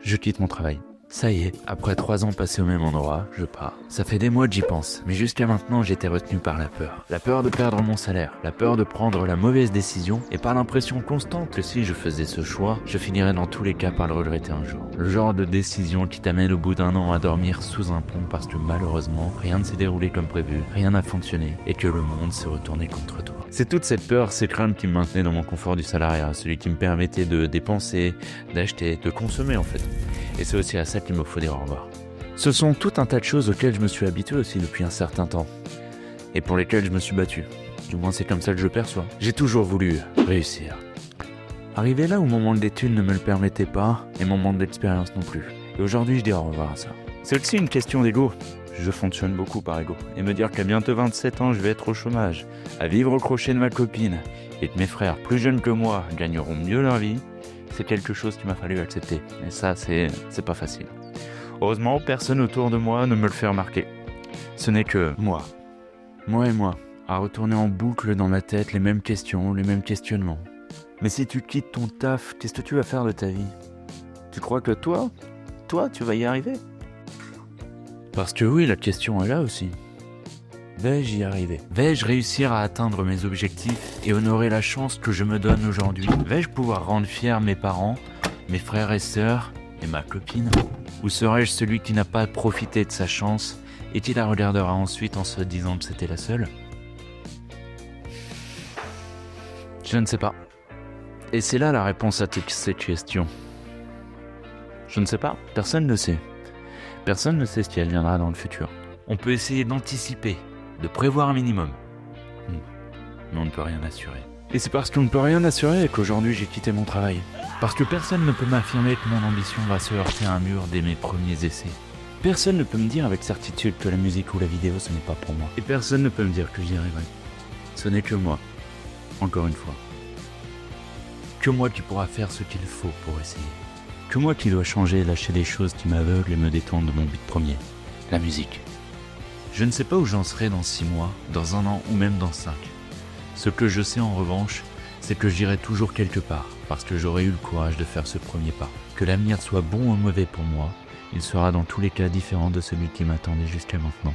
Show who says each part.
Speaker 1: Je quitte mon travail. Ça y est, après 3 ans passés au même endroit, je pars. Ça fait des mois que j'y pense, mais jusqu'à maintenant j'étais retenu par la peur. La peur de perdre mon salaire, la peur de prendre la mauvaise décision, et par l'impression constante que si je faisais ce choix, je finirais dans tous les cas par le regretter un jour. Le genre de décision qui t'amène au bout d'un an à dormir sous un pont parce que malheureusement, rien ne s'est déroulé comme prévu, rien n'a fonctionné, et que le monde s'est retourné contre toi. C'est toute cette peur, ces craintes qui me maintenaient dans mon confort du salariat, celui qui me permettait de dépenser, d'acheter, de consommer en fait. Et c'est aussi à ça qu'il me faut dire au revoir. Ce sont tout un tas de choses auxquelles je me suis habitué aussi depuis un certain temps. Et pour lesquelles je me suis battu. Du moins c'est comme ça que je le perçois. J'ai toujours voulu réussir. Arrivé là où mon manque d'études ne me le permettait pas, et mon manque d'expérience non plus. Et aujourd'hui je dis au revoir à ça. C'est aussi une question d'ego. Je fonctionne beaucoup par ego. Et me dire qu'à bientôt 27 ans je vais être au chômage, à vivre au crochet de ma copine, et que mes frères plus jeunes que moi gagneront mieux leur vie, c'est quelque chose qu'il m'a fallu accepter. Et ça, c'est pas facile. Heureusement, personne autour de moi ne me le fait remarquer. Ce n'est que moi et moi, à retourner en boucle dans ma tête les mêmes questions, les mêmes questionnements. Mais si tu quittes ton taf, qu'est-ce que tu vas faire de ta vie? Tu crois que toi, tu vas y arriver? Parce que oui, la question est là aussi. Vais-je y arriver? Vais-je réussir à atteindre mes objectifs et honorer la chance que je me donne aujourd'hui? Vais-je pouvoir rendre fiers mes parents, mes frères et sœurs et ma copine? Ou serai-je celui qui n'a pas profité de sa chance et qui la regardera ensuite en se disant que c'était la seule? Je ne sais pas. Et c'est là la réponse à toutes ces questions. Je ne sais pas, personne ne sait. Personne ne sait ce qui adviendra dans le futur. On peut essayer d'anticiper, de prévoir un minimum. Mais on ne peut rien assurer. Et c'est parce qu'on ne peut rien assurer qu'aujourd'hui j'ai quitté mon travail. Parce que personne ne peut m'affirmer que mon ambition va se heurter à un mur dès mes premiers essais. Personne ne peut me dire avec certitude que la musique ou la vidéo ce n'est pas pour moi. Et personne ne peut me dire que j'y arriverai. Ce n'est que moi. Encore une fois. Que moi qui pourra faire ce qu'il faut pour essayer. Que moi qui dois changer et lâcher les choses qui m'aveuglent et me détournent de mon but premier. La musique. Je ne sais pas où j'en serai dans 6 mois, dans 1 an ou même dans 5. Ce que je sais en revanche, c'est que j'irai toujours quelque part, parce que j'aurai eu le courage de faire ce premier pas. Que l'avenir soit bon ou mauvais pour moi, il sera dans tous les cas différent de celui qui m'attendait jusqu'à maintenant.